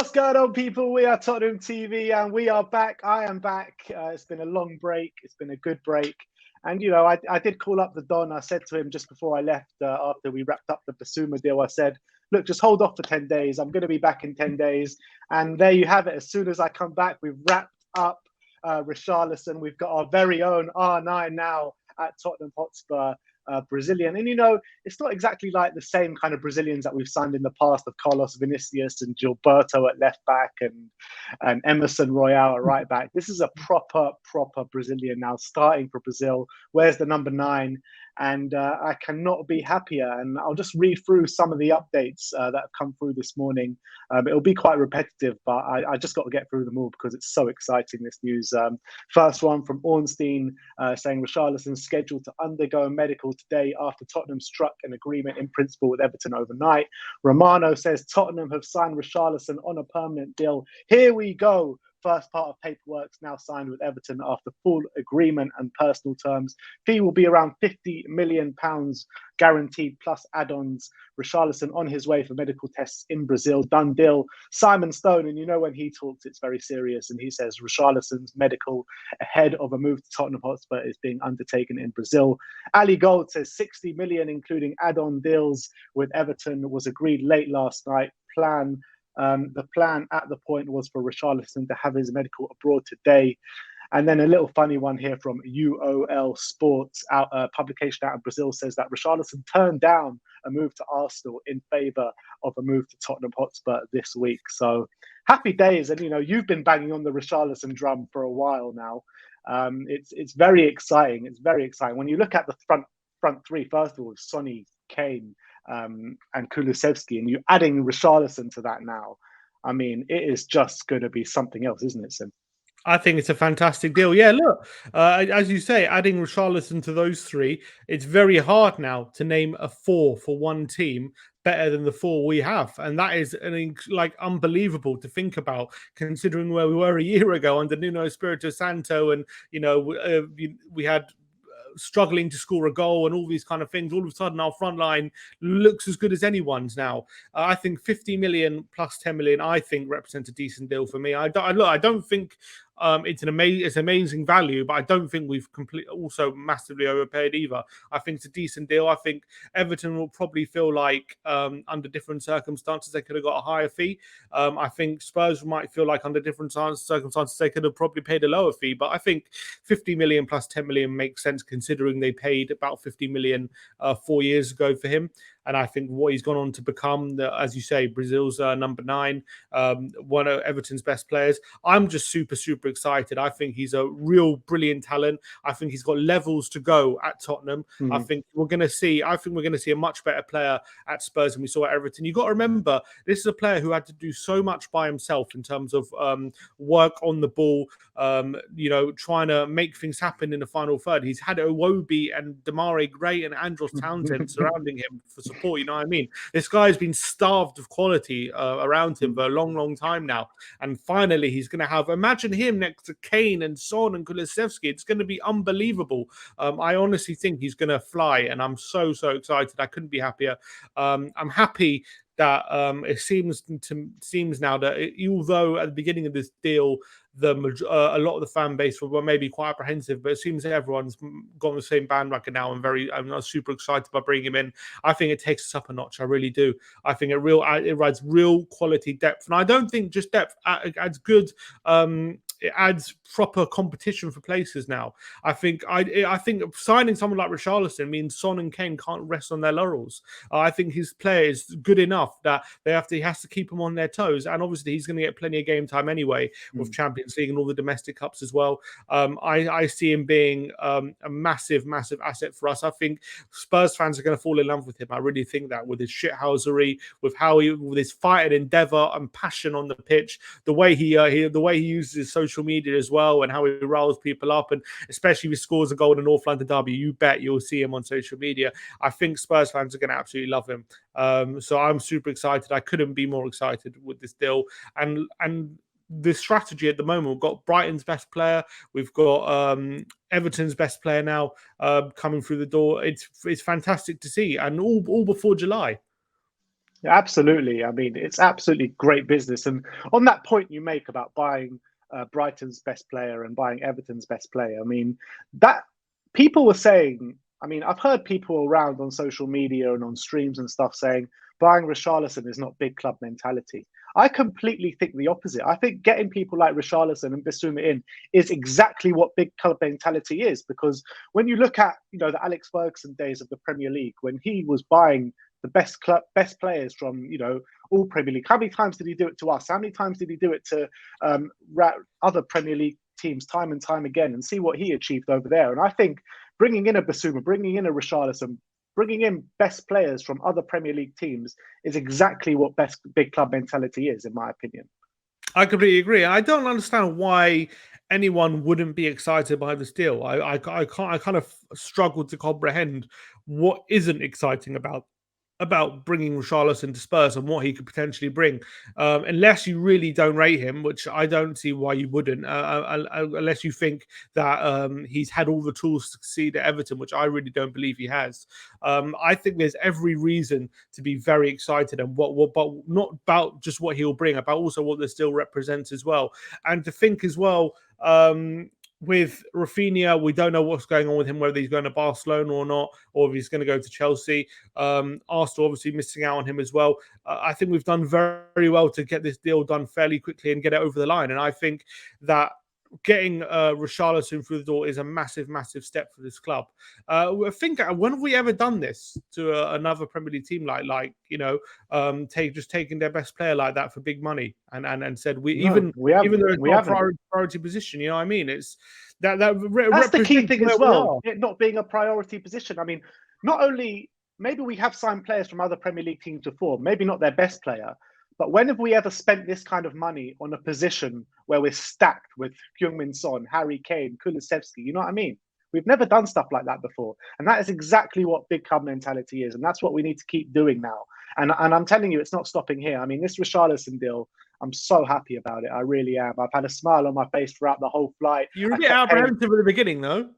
What's going on, people? We are Tottenham TV and we are back. I am back. It's been a long break. It's been a good break. And, I did call up the Don. I said to him just before I left, after we wrapped up the Basuma deal, I said, look, just hold off for 10 days. I'm going to be back in 10 days. And there you have it. As soon as I come back, we've wrapped up Richarlison. We've got our very own R9 now at Tottenham Hotspur. Brazilian. And, it's not exactly like the same kind of Brazilians that we've signed in the past of Carlos Vinicius and Gilberto at left back and Emerson Royal at right back. This is a proper Brazilian now starting for Brazil. Where's the number 9? And I cannot be happier. And I'll just read through some of the updates that have come through this morning. It'll be quite repetitive, but I just got to get through them all because it's so exciting, this news. First one from Ornstein saying Richarlison is scheduled to undergo a medical today after Tottenham struck an agreement in principle with Everton overnight. Romano says Tottenham have signed Richarlison on a permanent deal. Here we go. First part of paperwork's now signed with Everton after full agreement and personal terms. Fee will be around £50 million guaranteed plus add-ons. Richarlison on his way for medical tests in Brazil. Done deal. Simon Stone, and when he talks, it's very serious. And he says Richarlison's medical ahead of a move to Tottenham Hotspur is being undertaken in Brazil. Ali Gold says 60 million, including add-on deals with Everton, was agreed late last night. The plan at the point was for Richarlison to have his medical abroad today. And then a little funny one here from UOL Sports, publication out of Brazil, says that Richarlison turned down a move to Arsenal in favour of a move to Tottenham Hotspur this week. So happy days. And, you've been banging on the Richarlison drum for a while now. It's very exciting. It's very exciting. When you look at the front three, first of all, Sonny, Kane, and Kulusevski, and you're adding Richarlison to that now. I mean, it is just going to be something else, isn't it, Sim? I think it's a fantastic deal. Yeah, look, as you say, adding Richarlison to those three, it's very hard now to name a 4 for one team better than the 4 we have. And that is unbelievable to think about, considering where we were a year ago under Nuno Espirito Santo. And, we had struggling to score a goal and all these kind of things. All of a sudden, our front line looks as good as anyone's now. I think 50 million plus 10 million, I think, represents a decent deal for me. I don't think it's amazing value, but I don't think we've also massively overpaid either. I think it's a decent deal. I think Everton will probably feel like under different circumstances they could have got a higher fee. I think Spurs might feel like under different circumstances they could have probably paid a lower fee, but I think 50 million plus 10 million makes sense considering they paid about 50 million 4 years ago for him. And I think what he's gone on to become, as you say, Brazil's number 9, one of Everton's best players. I'm just super excited. I think he's a real brilliant talent. I think he's got levels to go at Tottenham. Mm-hmm. I think we're going to see a much better player at Spurs than we saw at Everton. You've got to remember, this is a player who had to do so much by himself in terms of work on the ball, trying to make things happen in the final third. He's had Iwobi and Damare Gray and Andros Townsend surrounding him for support. You know what I mean? This guy's been starved of quality around him for a long time now. And finally, he's going to have, imagine him next to Kane and Son and Kulusevski. It's going to be unbelievable. I honestly think he's going to fly. And I'm so excited. I couldn't be happier. I'm happy that it seems now that although at the beginning of this deal, a lot of the fan base were maybe quite apprehensive, but it seems that everyone's got on the same bandwagon now. I'm super excited by bringing him in. I think it takes us up a notch. I really do. I think it rides real quality depth, and I don't think just depth adds good. It adds proper competition for places now. I think signing someone like Richarlison means Son and Kane can't rest on their laurels. I think his play is good enough that he has to keep them on their toes, and obviously he's going to get plenty of game time anyway with Champions League and all the domestic cups as well. I see him being a massive asset for us. I think Spurs fans are going to fall in love with him. I really think that, with his shithousery, with his fighting endeavour and passion on the pitch, the way he uses his social media as well, and how he riles people up, and especially if he scores a goal in the North London derby, you bet you'll see him on social media. I think Spurs fans are going to absolutely love him. So I'm super excited. I couldn't be more excited with this deal. And the strategy at the moment, we've got Brighton's best player, we've got Everton's best player now coming through the door. It's fantastic to see, and all before July. Absolutely. I mean, it's absolutely great business. And on that point you make about buying Brighton's best player and buying Everton's best player, I mean, that people were saying, I mean, I've heard people around on social media and on streams and stuff saying buying Richarlison is not big club mentality. I completely think the opposite. I think getting people like Richarlison and Bissouma in is exactly what big club mentality is. Because when you look at, the Alex Ferguson days of the Premier League, when he was buying the best players from all Premier League. How many times did he do it to us? How many times did he do it to other Premier League teams time and time again? And see what he achieved over there. And I think bringing in a Bissouma, bringing in a Richarlison, bringing in best players from other Premier League teams is exactly what best big club mentality is, in my opinion. I completely agree. I don't understand why anyone wouldn't be excited by this deal. I kind of struggle to comprehend what isn't exciting about bringing Richarlison to Spurs and what he could potentially bring, unless you really don't rate him, which I don't see why you wouldn't, unless you think that he's had all the tools to succeed at Everton, which I really don't believe he has. I think there's every reason to be very excited, and but not about just what he'll bring, about also what this deal represents as well, and to think as well. With Rafinha, we don't know what's going on with him, whether he's going to Barcelona or not, or if he's going to go to Chelsea. Arsenal obviously missing out on him as well. I think we've done very, very well to get this deal done fairly quickly and get it over the line. And I think that getting Richarlison through the door is a massive, massive step for this club. I think when have we ever done this to another Premier League team taking their best player like that for big money and said even though it's not a priority position, you know what I mean? It's that's the key thing as well. It not being a priority position. I mean, not only maybe we have signed players from other Premier League teams before, maybe not their best player. But when have we ever spent this kind of money on a position where we're stacked with Heung-min Son, Harry Kane, Kulusevski? You know what I mean? We've never done stuff like that before. And that is exactly what big club mentality is. And that's what we need to keep doing now. And I'm telling you, it's not stopping here. I mean, this Richarlison deal, I'm so happy about it. I really am. I've had a smile on my face throughout the whole flight. You're a bit apprehensive at the beginning, though.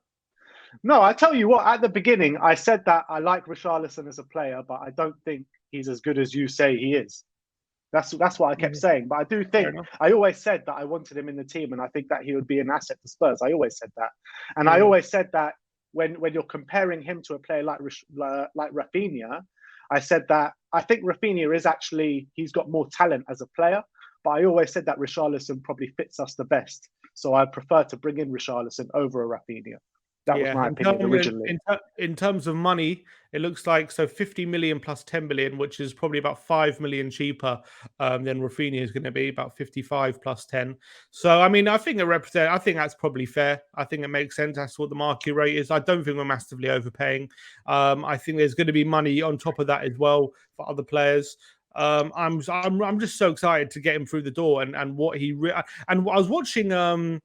No, I tell you what, at the beginning, I said that I like Richarlison as a player, but I don't think he's as good as you say he is. That's what I kept saying. But I do think, I always said that I wanted him in the team, and I think that he would be an asset to Spurs. I always said that. And I always said that when you're comparing him to a player like Rafinha, I said that I think Rafinha is actually, he's got more talent as a player, but I always said that Richarlison probably fits us the best. So I prefer to bring in Richarlison over a Rafinha. That was my opinion originally. In terms of money, it looks like 50 million plus 10 million, which is probably about 5 million cheaper than Rafinha is going to be, about 55 plus 10. So, I mean, I think that's probably fair. I think it makes sense. That's what the market rate is. I don't think we're massively overpaying. I think there's going to be money on top of that as well for other players. I'm just so excited to get him through the door and what he and I was watching.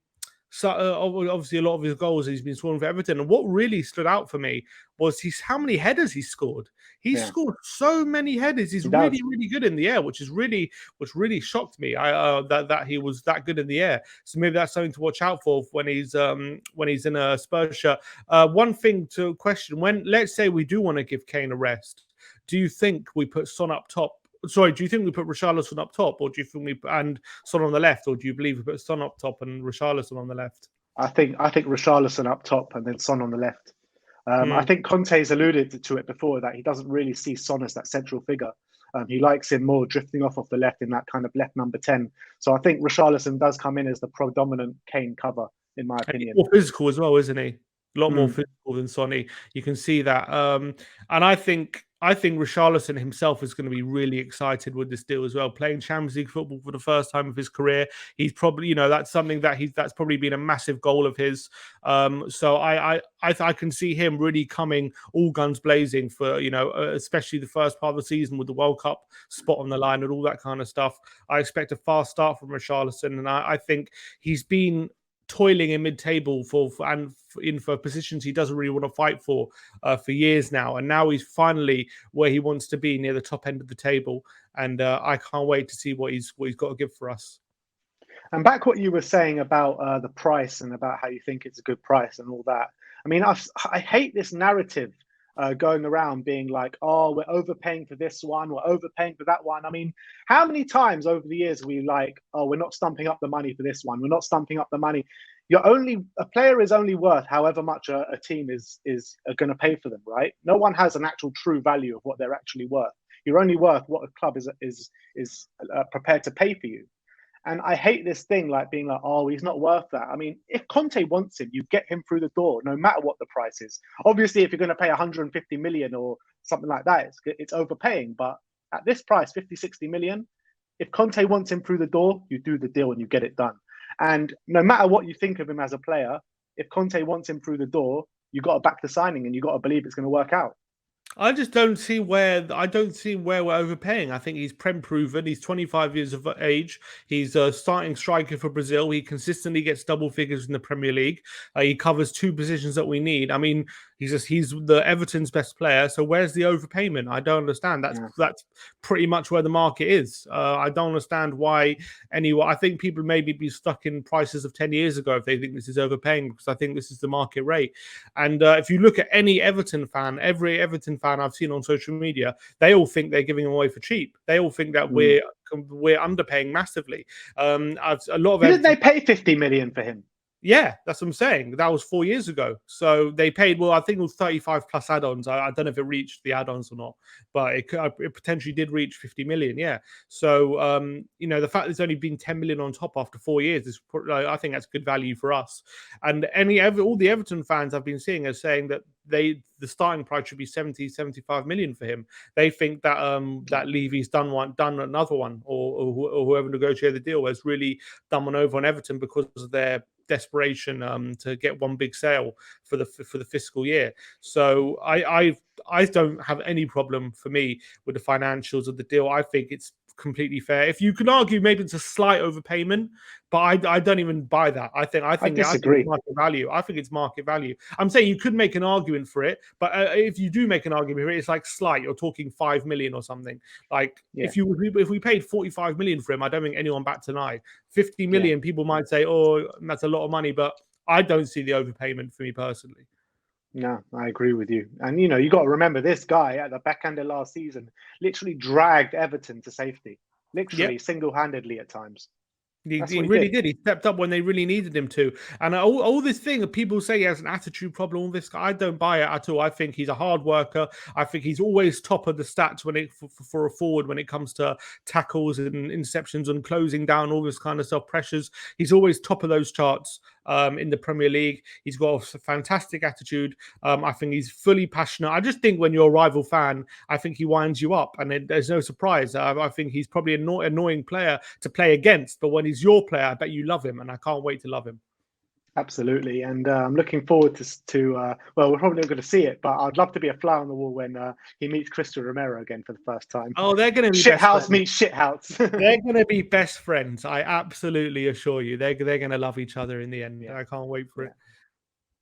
So obviously, a lot of his goals he's been scoring for Everton, and what really stood out for me was how many headers he scored. He's scored so many headers. He's really, really good in the air, which really shocked me. That he was that good in the air. So maybe that's something to watch out for when he's in a Spurs shirt. One thing to question: let's say we do want to give Kane a rest, do you think we put Son up top? Sorry, do you think we put Richarlison up top, or do you think and Son on the left, or do you believe we put Son up top and Richarlison on the left? I think Richarlison up top and then Son on the left. I think Conte's alluded to it before that he doesn't really see Son as that central figure. He likes him more drifting off the left in that kind of left number 10. So I think Richarlison does come in as the predominant Kane cover, in my opinion. More physical as well, isn't he? A lot more physical than Sonny. You can see that. And I think Richarlison himself is going to be really excited with this deal as well. Playing Champions League football for the first time of his career. He's probably, that's something that's probably been a massive goal of his. So I can see him really coming all guns blazing for, especially the first part of the season with the World Cup spot on the line and all that kind of stuff. I expect a fast start from Richarlison, and I think he's been toiling in mid-table for positions he doesn't really want to fight for years now, and now he's finally where he wants to be, near the top end of the table, and I can't wait to see what he's got to give for us. And back what you were saying about the price and about how you think it's a good price and all that. I mean, I hate this narrative going around being like, oh, we're overpaying for this one, we're overpaying for that one. I mean, how many times over the years are we like, oh, we're not stumping up the money for this one, we're not stumping up the money. A player is only worth however much a team is going to pay for them, right? No one has an actual true value of what they're actually worth. You're only worth what a club is prepared to pay for you. And I hate this thing like being like, oh, he's not worth that. I mean, if Conte wants him, you get him through the door, no matter what the price is. Obviously, if you're going to pay 150 million or something like that, it's overpaying. But at this price, 50, 60 million, if Conte wants him through the door, you do the deal and you get it done. And no matter what you think of him as a player, if Conte wants him through the door, you got to back the signing and you got to believe it's going to work out. I just don't see where we're overpaying. I think he's prem proven. He's 25 years of age. He's a starting striker for Brazil. He consistently gets double figures in the Premier League. He covers two positions that we need. I mean, he's the Everton's best player. So where's the overpayment? I don't understand. That's pretty much where the market is. I don't understand why anyone. I think people maybe be stuck in prices of 10 years ago if they think this is overpaying, because I think this is the market rate. And if you look at any Everton fan, every Everton fan I've seen on social media, they all think they're giving him away for cheap. They all think that we're underpaying massively. Didn't they pay 50 million for him? Yeah, that's what I'm saying. That was 4 years ago. So they paid, well, I think it was 35 plus add-ons. I don't know if it reached the add-ons or not, but it potentially did reach 50 million. Yeah. So, the fact there's only been 10 million on top after 4 years is, I think that's good value for us. And all the Everton fans I've been seeing are saying that the starting price should be 70, 75 million for him. They think that that Levy's done another one, or whoever negotiated the deal has really done one over on Everton because of their desperation to get one big sale for the fiscal year. So I don't have any problem for me with the financials of the deal. I think it's completely fair. If you can argue maybe it's a slight overpayment, but I don't even buy that. I think disagree. It's market value. I think it's market value. I'm saying you could make an argument for it, but if you do make an argument for it, it's like slight. You're talking 5 million or something. Like if we paid 45 million for him, I don't think anyone bats an eye. 50 million, people might say, oh, that's a lot of money, but I don't see the overpayment for me personally. No, I agree with you. And, you got to remember this guy at the back end of last season literally dragged Everton to safety, literally single-handedly at times. He really did. He stepped up when they really needed him to. And all this thing of people say he has an attitude problem, all this, I don't buy it at all. I think he's a hard worker. I think he's always top of the stats for a forward when it comes to tackles and interceptions and closing down, all this kind of stuff, pressures. He's always top of those charts in the Premier League. He's got a fantastic attitude. I think he's fully passionate. I just think when you're a rival fan, I think he winds you up, and there's no surprise. I think he's probably an annoying player to play against, but when he's your player, I bet you love him, and I can't wait to love him. Absolutely, and I'm looking forward to well, we're probably not going to see it, but I'd love to be a fly on the wall when he meets Cristian Romero again for the first time. Oh, they're going to be shithouse meets shithouse. They're going to be best friends. I absolutely assure you, they're going to love each other in the end. I can't wait for it.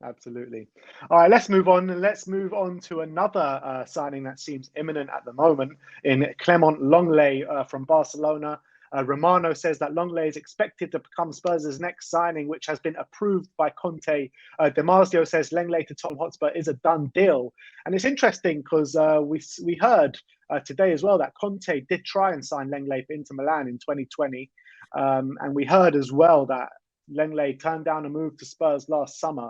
Absolutely. All right, let's move on. Let's move on to another signing that seems imminent at the moment in Clement Lenglet from Barcelona. Romano says that Lenglet is expected to become Spurs' next signing, which has been approved by Conte. Damasio says Lenglet to Tottenham Hotspur is a done deal. And it's interesting because we heard today as well that Conte did try and sign Lenglet for Inter Milan in 2020. And we heard as well that Lenglet turned down a move to Spurs last summer.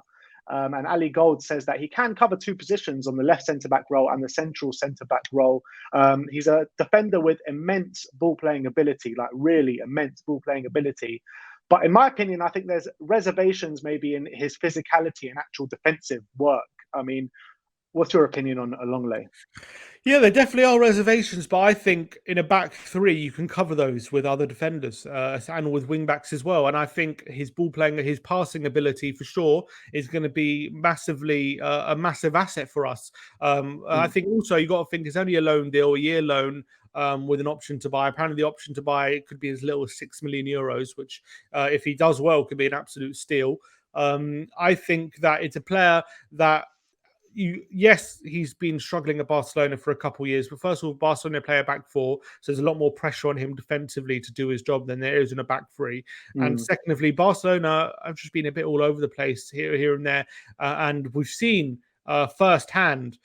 And Ali Gold says that he can cover two positions on the left centre-back role and the central centre-back role. He's a defender with immense ball-playing ability, like really immense ball-playing ability. But in my opinion, I think there's reservations maybe in his physicality and actual defensive work. I mean, what's your opinion on Lenglet? Yeah, there definitely are reservations, but I think in a back three, you can cover those with other defenders and with wing backs as well. And I think his ball playing, his passing ability for sure is going to be massively a massive asset for us. I think also you got to think it's only a loan deal, a year loan. With an option to buy. Apparently, the option to buy could be as little as €6 million, which, if he does well, could be an absolute steal. I think that it's a player that. Yes, he's been struggling at Barcelona for a couple of years, but first of all, Barcelona play a back four, so there's a lot more pressure on him defensively to do his job than there is in a back three. And secondly, Barcelona have just been a bit all over the place here and there, and we've seen firsthand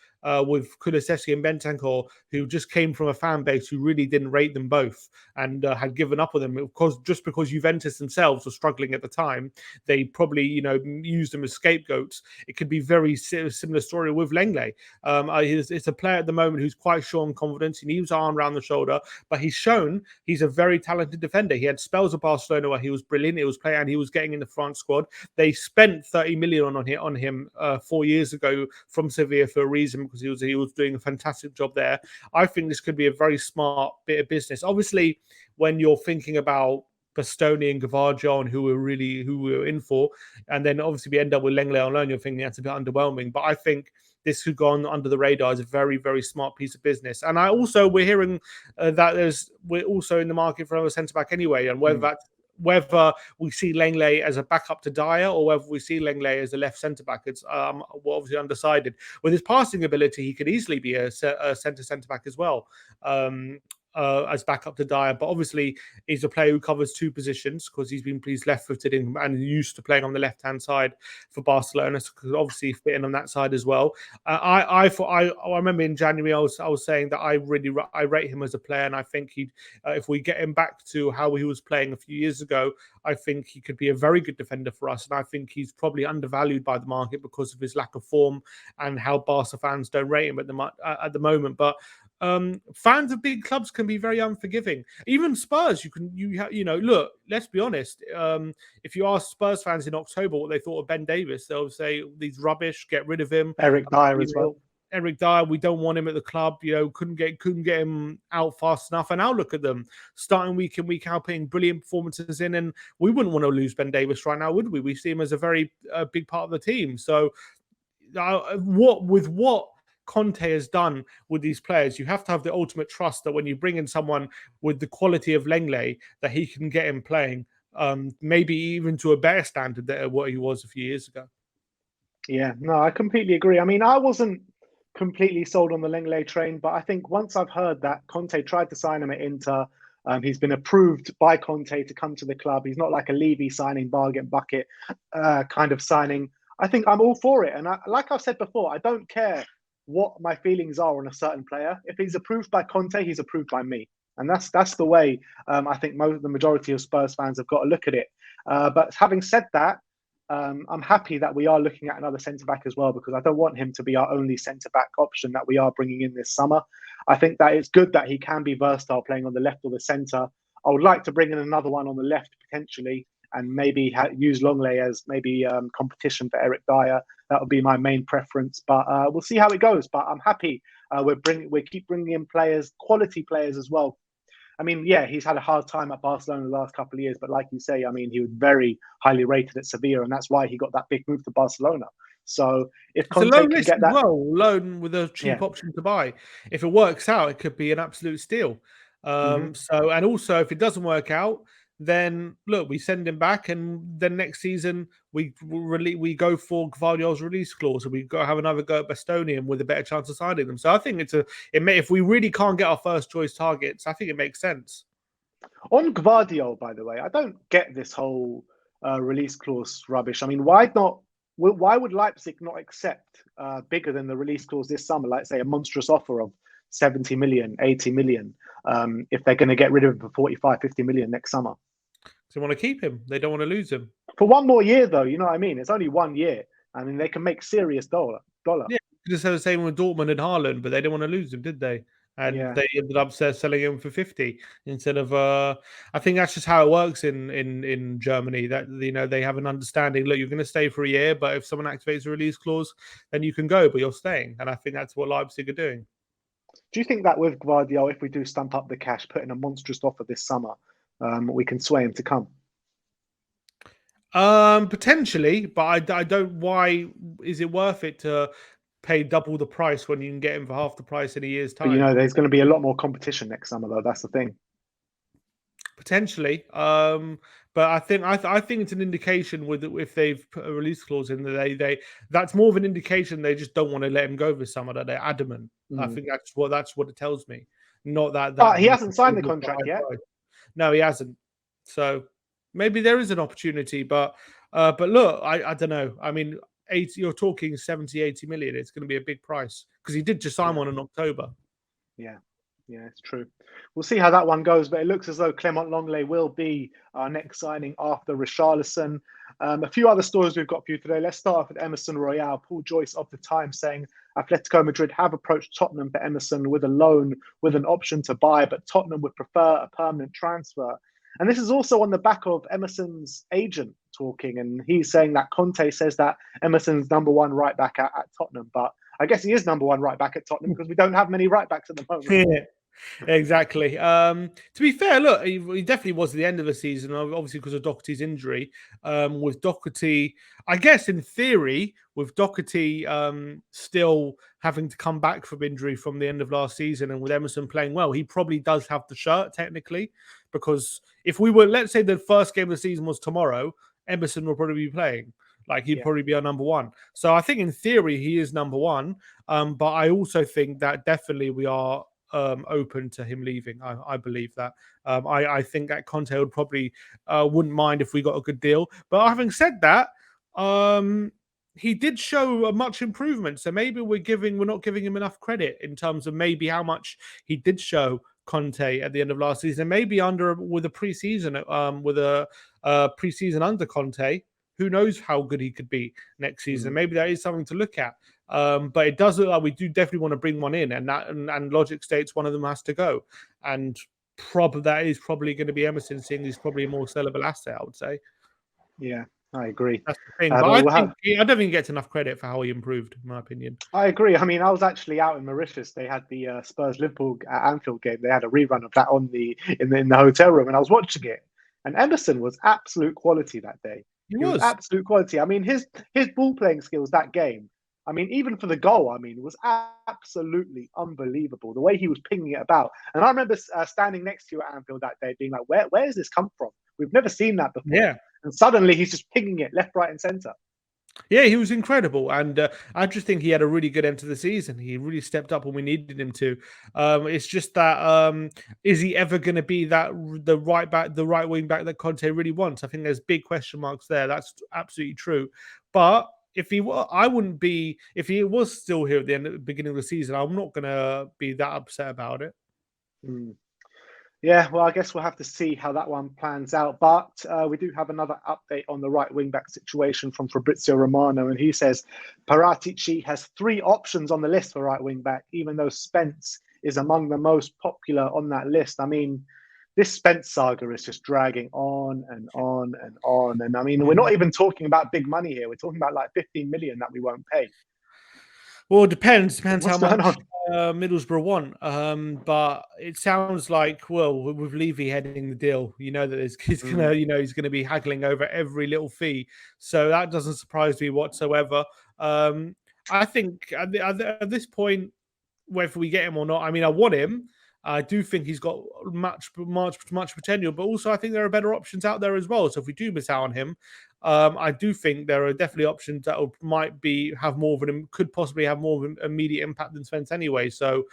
with Kulusevski and Bentancur, who just came from a fan base who really didn't rate them both and had given up on them. Of course, just because Juventus themselves were struggling at the time, they probably, used them as scapegoats. It could be very similar story with Lenglet. It's a player at the moment who's quite sure on confidence. He needs arm around the shoulder, but he's shown he's a very talented defender. He had spells of Barcelona where he was brilliant. He was playing and he was getting in the France squad. They spent 30 million on him 4 years ago from Sevilla for a reason, because he was doing a fantastic job there. I think this could be a very smart bit of business. Obviously, when you're thinking about Bastoni and Gvardiol, who we're in for, and then obviously we end up with Lenglet on loan, you're thinking that's a bit underwhelming. But I think this could go on under the radar as a very, very smart piece of business. And we're hearing that we're also in the market for another centre back anyway, and whether we see Lenglet as a backup to Dyer or whether we see Lenglet as a left centre back, it's we're obviously undecided. With his passing ability, he could easily be a centre back as well. As backup to Dyer, but obviously he's a player who covers two positions because he's left-footed and used to playing on the left-hand side for Barcelona, so could obviously fit in on that side as well. I remember in January I was saying that I rate him as a player, and I think if we get him back to how he was playing a few years ago, I think he could be a very good defender for us, and I think he's probably undervalued by the market because of his lack of form and how Barca fans don't rate him at the moment. But fans of big clubs can be very unforgiving. Even Spurs, look, let's be honest. If you ask Spurs fans in October what they thought of Ben Davies, they'll say he's rubbish, get rid of him. Eric Dyer as well. Eric Dyer, we don't want him at the club. Couldn't get him out fast enough. And now look at them, starting week in, week out, putting brilliant performances in. And we wouldn't want to lose Ben Davies right now, would we? We see him as a very big part of the team. So, what Conte has done with these players, you have to have the ultimate trust that when you bring in someone with the quality of Lenglet, that he can get him playing, maybe even to a better standard than what he was a few years ago. Yeah, no, I completely agree. I mean, I wasn't completely sold on the Lenglet train, but I think once I've heard that Conte tried to sign him at Inter, he's been approved by Conte to come to the club. He's not like a Levy signing, bargain bucket kind of signing. I think I'm all for it. And like I've said before, I don't care what my feelings are on a certain player. If he's approved by Conte, he's approved by me. And that's the way I think the majority of Spurs fans have got to look at it. But having said that, I'm happy that we are looking at another centre-back as well, because I don't want him to be our only centre-back option that we are bringing in this summer. I think that it's good that he can be versatile playing on the left or the centre. I would like to bring in another one on the left potentially, and maybe use Lenglet as maybe competition for Eric Dyer. That would be my main preference, but we'll see how it goes. But I'm happy we keep bringing in players, quality players as well. I mean, yeah, he's had a hard time at Barcelona the last couple of years, but like you say, I mean, he was very highly rated at Sevilla, and that's why he got that big move to Barcelona. So if Conte can get that, loan with a cheap option to buy, if it works out, it could be an absolute steal. So, and also if it doesn't work out, then look, we send him back, and then next season we go for Gvardiol's release clause, and we go have another go at Bastoni with a better chance of signing them. So I think if we really can't get our first choice targets, I think it makes sense. On Gvardiol, by the way, I don't get this whole release clause rubbish. I mean, why would Leipzig not accept bigger than the release clause this summer? Like say a monstrous offer of 70 million, 80 million, if they're going to get rid of him for 45, 50 million next summer. They want to keep him. They don't want to lose him. For one more year, though, you know what I mean? It's only 1 year. I mean, they can make serious dollar. Yeah, just have the same with Dortmund and Haaland, but they didn't want to lose him, did they? And they ended up selling him for 50 instead of. I think that's just how it works in Germany. That they have an understanding. Look, you're going to stay for a year, but if someone activates a release clause, then you can go, but you're staying. And I think that's what Leipzig are doing. Do you think that with Gvardiol, if we do stump up the cash, put in a monstrous offer this summer, we can sway him to come? Potentially, but I don't. Why is it worth it to pay double the price when you can get him for half the price in a year's time? But there's going to be a lot more competition next summer, though. That's the thing. Potentially, but I think it's an indication if they've put a release clause in that that's more of an indication they just don't want to let him go this summer. That they're adamant. I think that's what it tells me. Not that he hasn't signed the contract yet. No, he hasn't. So maybe there is an opportunity, but look, I don't know. I mean, you're talking 70, 80 million. It's going to be a big price because he did just sign one in October. Yeah. Yeah, it's true. We'll see how that one goes, but it looks as though Clement Lenglet will be our next signing after Richarlison. A few other stories we've got for you today. Let's start off with Emerson Royal. Paul Joyce of the Times saying Atletico Madrid have approached Tottenham for Emerson with a loan with an option to buy, but Tottenham would prefer a permanent transfer. And this is also on the back of Emerson's agent talking, and he's saying that Conte says that Emerson's number one right back at Tottenham, but I guess he is number one right back at Tottenham because we don't have many right backs at the moment. Yeah. Exactly. To be fair, look, he definitely was at the end of the season, obviously because of Doherty's injury. With Doherty, I guess in theory, with Doherty still having to come back from injury from the end of last season, and with Emerson playing well, he probably does have the shirt technically. Because if we were, let's say, the first game of the season was tomorrow, Emerson will probably be playing. Like he'd probably be our number one. So I think in theory he is number one. But I also think that definitely we are open to him leaving. I believe that. I think that Conte would probably wouldn't mind if we got a good deal. But having said that, he did show a much improvement. So maybe we're not giving him enough credit in terms of maybe how much he did show Conte at the end of last season. Maybe with a preseason under Conte. Who knows how good he could be next season? Maybe that is something to look at. But it does look like we do definitely want to bring one in, and logic states one of them has to go. And that is probably going to be Emerson, seeing he's probably a more sellable asset, I would say. Yeah, I agree. That's the thing. But I don't think he gets enough credit for how he improved, in my opinion. I agree. I mean, I was actually out in Mauritius. They had the Spurs Liverpool at Anfield game. They had a rerun of that in the hotel room, and I was watching it. And Emerson was absolute quality that day. He was absolute quality. I mean, his ball playing skills that game. I mean, even for the goal, I mean, it was absolutely unbelievable the way he was pinging it about. And I remember standing next to you at Anfield that day, being like, "Where has this come from? We've never seen that before." Yeah. And suddenly he's just pinging it left, right, and centre. Yeah, he was incredible, and I just think he had a really good end to the season. He really stepped up when we needed him to. It's just that is he ever going to be the right wing back that Conte really wants? I think there's big question marks there. That's absolutely true. But if he was still here at the beginning of the season, I'm not going to be that upset about it. Yeah, well, I guess we'll have to see how that one plans out. But we do have another update on the right wing-back situation from Fabrizio Romano, and he says Paratici has 3 options on the list for right wing-back, even though Spence is among the most popular on that list. I mean, this Spence saga is just dragging on and on and on. And I mean, we're not even talking about big money here. We're talking about like 15 million that we won't pay. Well, it depends how much Middlesbrough want. But it sounds like, well, with Levy heading the deal, you know that he's gonna be haggling over every little fee. So that doesn't surprise me whatsoever. I think at this point, whether we get him or not, I mean, I want him. I do think he's got much potential, but also I think there are better options out there as well. So if we do miss out on him, I do think there are definitely options that could possibly have more of an immediate impact than Spence anyway. So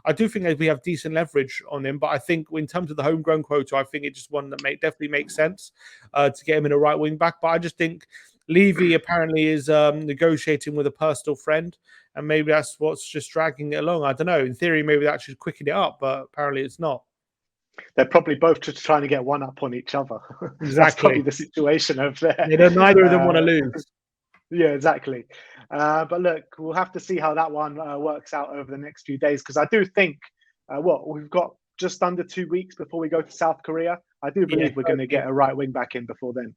I do think that we have decent leverage on him, but I think in terms of the homegrown quota, I think it's just one that definitely makes sense to get him in a right wing back. But I just think Levy apparently is negotiating with a personal friend, and maybe that's what's just dragging it along. I don't know. In theory, maybe that should quicken it up, but apparently it's not. They're probably both just trying to get one up on each other. Exactly. That's probably the situation over there. Neither of them want to lose. Yeah, exactly. But look, we'll have to see how that one works out over the next few days, because I do think we've got just under 2 weeks before we go to South Korea. I do believe we're going to get a right wing back in before then.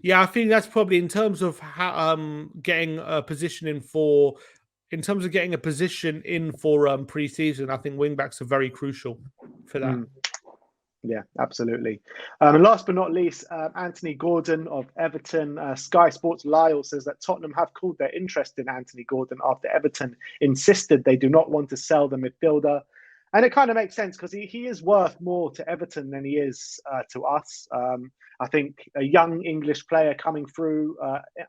Yeah, I think that's probably in terms of getting a position in for pre-season. I think wing backs are very crucial for that. Yeah, absolutely. And last but not least, Anthony Gordon of Everton. Sky Sports Lyle says that Tottenham have called their interest in Anthony Gordon after Everton insisted they do not want to sell the midfielder. And it kind of makes sense because he is worth more to Everton than he is to us. I think a young English player coming through,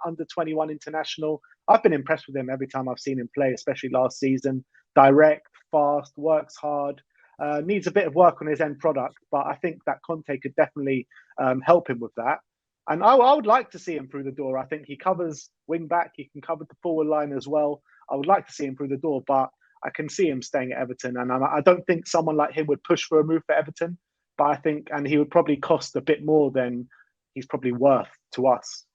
under 21 international. I've been impressed with him every time I've seen him play, especially last season. Direct, fast, works hard. Needs a bit of work on his end product, but I think that Conte could definitely help him with that. And I would like to see him through the door. I think he covers wing back. He can cover the forward line as well. I would like to see him through the door, but I can see him staying at Everton. And I don't think someone like him would push for a move for Everton. But I think, and he would probably cost a bit more than he's probably worth to us.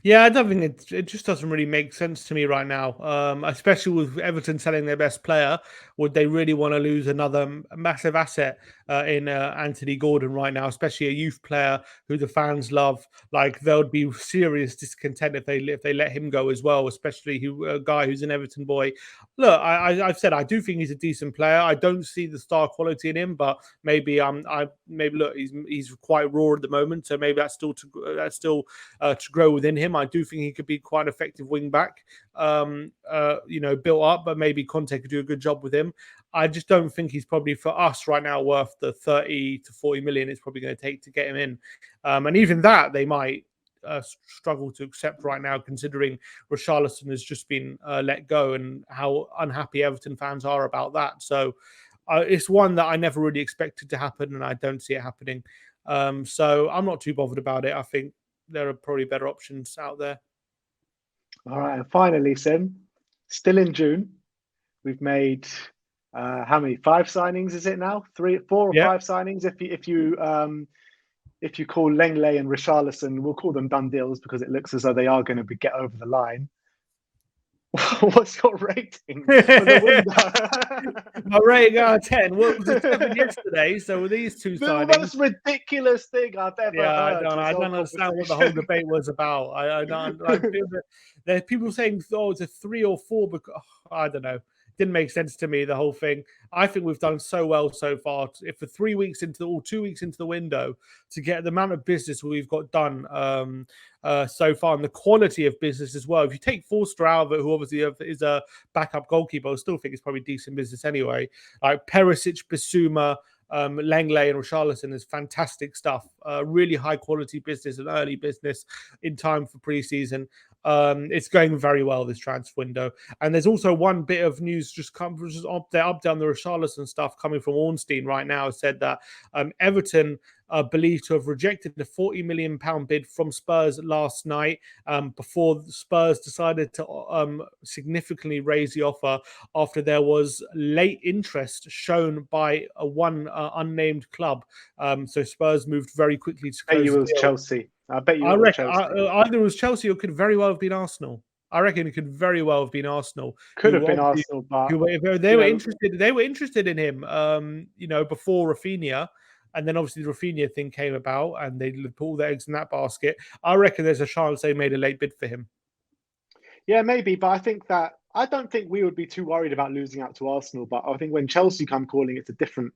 Yeah, I don't think it just doesn't really make sense to me right now. Especially with Everton selling their best player, would they really want to lose another massive asset in Anthony Gordon right now? Especially a youth player who the fans love. Like there would be serious discontent if they let him go as well. Especially a guy who's an Everton boy. Look, I've said I do think he's a decent player. I don't see the star quality in him, but maybe maybe look he's quite raw at the moment, so maybe that's still to grow within him. I do think he could be quite an effective wing back, built up, but maybe Conte could do a good job with him. I just don't think he's probably for us right now worth the 30 to 40 million it's probably going to take to get him in. And even that they might struggle to accept right now, considering Richarlison has just been let go and how unhappy Everton fans are about that. So it's one that I never really expected to happen, and I don't see it happening. So I'm not too bothered about it. I think there are probably better options out there. All right, and finally, Sim, still in June, we've made how many? 5 signings is it now? 3, 4, or 5 signings. If you call Lenglet and Richarlison, we'll call them done deals because it looks as though they are going to get over the line. What's your rating for the window? My rating out of 10. What was it, 7 yesterday? So with these two signings, the most ridiculous thing I've ever heard. I don't understand what the whole debate was about. I don't like. There are people saying, "Oh, it's a 3 or 4." Because I don't know. Didn't make sense to me, the whole thing. I think we've done so well so far. If for 3 weeks or 2 weeks into the window to get the amount of business we've got done so far, and the quality of business as well. If you take Forster out of it, who obviously is a backup goalkeeper, I still think it's probably decent business anyway. Like Perisic, Bissouma, Lenglet and Richarlison is fantastic stuff. Really high quality business and early business in time for pre-season. It's going very well this transfer window, and there's also one bit of news just up down the Richarlison stuff coming from Ornstein right now. Said that Everton are believed to have rejected the £40 million bid from Spurs last night before Spurs decided to significantly raise the offer after there was late interest shown by one unnamed club. So Spurs moved very quickly to close. It was Chelsea. I bet you. I reckon either it was Chelsea or could very well have been Arsenal. I reckon it could very well have been Arsenal. Could have been Arsenal, but they were interested. They were interested in him. Before Rafinha, and then obviously the Rafinha thing came about, and they put all their eggs in that basket. I reckon there's a chance they made a late bid for him. Yeah, maybe, but I don't think we would be too worried about losing out to Arsenal. But I think when Chelsea come calling, it's a different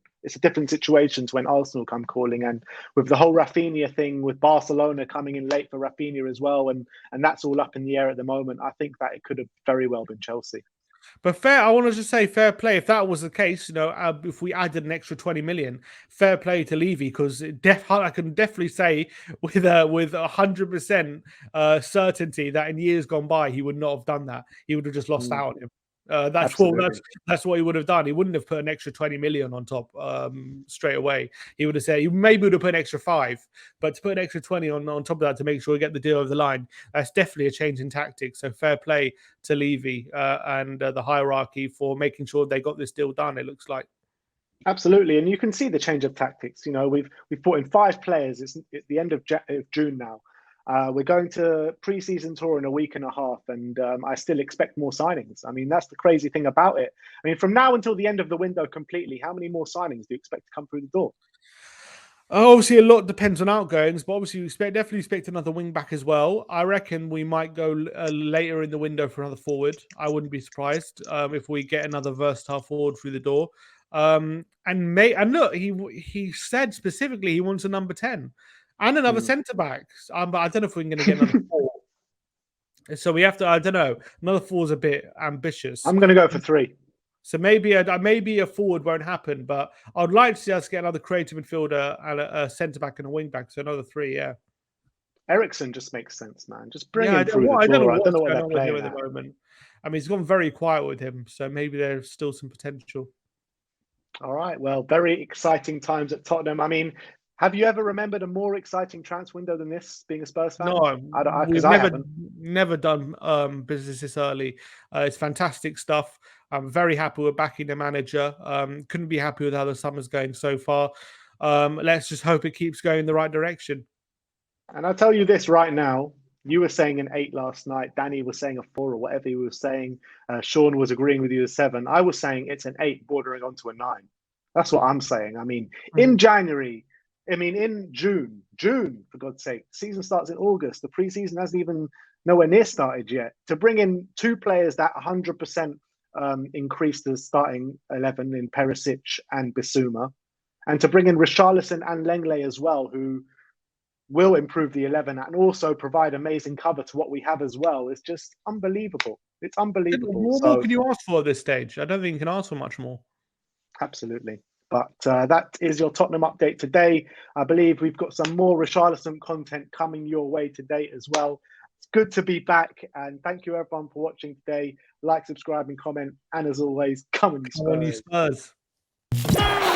situation to when Arsenal come calling. And with the whole Rafinha thing, with Barcelona coming in late for Rafinha as well, and that's all up in the air at the moment, I think that it could have very well been Chelsea. But I want to just say fair play. If that was the case, if we added an extra 20 million, fair play to Levy, because I can definitely say with 100% certainty that in years gone by he would not have done that. He would have just lost out on him. That's what he would have done. He wouldn't have put an extra 20 million on top straight away. He would have said, he maybe would have put an extra 5, but to put an extra 20 on top of that to make sure we get the deal over the line, that's definitely a change in tactics. So fair play to Levy and the hierarchy for making sure they got this deal done, it looks like. Absolutely, and you can see the change of tactics. We've brought in 5 players. It's at the end of June now. We're going to pre-season tour in a week and a half, and I still expect more signings. I mean, that's the crazy thing about it. I mean, from now until the end of the window completely, how many more signings do you expect to come through the door? Obviously, a lot depends on outgoings, but obviously, we definitely expect another wing back as well. I reckon we might go later in the window for another forward. I wouldn't be surprised if we get another versatile forward through the door. And look, he said specifically he wants a number 10 and another centre back. But I don't know if we're going to get another 4. So we have to. I don't know. Another 4 is a bit ambitious. I'm going to go for 3. So maybe a forward won't happen, but I'd like to see us get another creative midfielder and a centre back and a wing back. So another 3, yeah. Ericsson just makes sense, man. Just bring him through the door. I don't know what going they're on with him playing at the moment. I mean, he's gone very quiet with him, so maybe there's still some potential. All right. Well, very exciting times at Tottenham. I mean, Have you ever remembered a more exciting transfer window than this, being a Spurs fan? No, Because we've I haven't. never done business this early. It's fantastic stuff. I'm very happy with backing the manager. Couldn't be happy with how the summer's going so far. Let's just hope it keeps going in the right direction. And I'll tell you this right now. You were saying an 8 last night. Danny was saying a 4 or whatever he was saying. Sean was agreeing with you a 7. I was saying it's an 8 bordering onto a 9. That's what I'm saying. I mean, in January, in June, for God's sake, season starts in August. The preseason hasn't even nowhere near started yet. To bring in 2 players that 100% increase the starting 11 in Perisic and Bissouma, and to bring in Richarlison and Lenglet as well, who will improve the 11 and also provide amazing cover to what we have as well. It's just unbelievable. It's unbelievable. What more can you ask for at this stage? I don't think you can ask for much more. Absolutely. But that is your Tottenham update today. I believe we've got some more Richarlison content coming your way today as well. It's good to be back. And thank you everyone for watching today. Like, subscribe and comment. And as always, come on you Spurs. Spurs.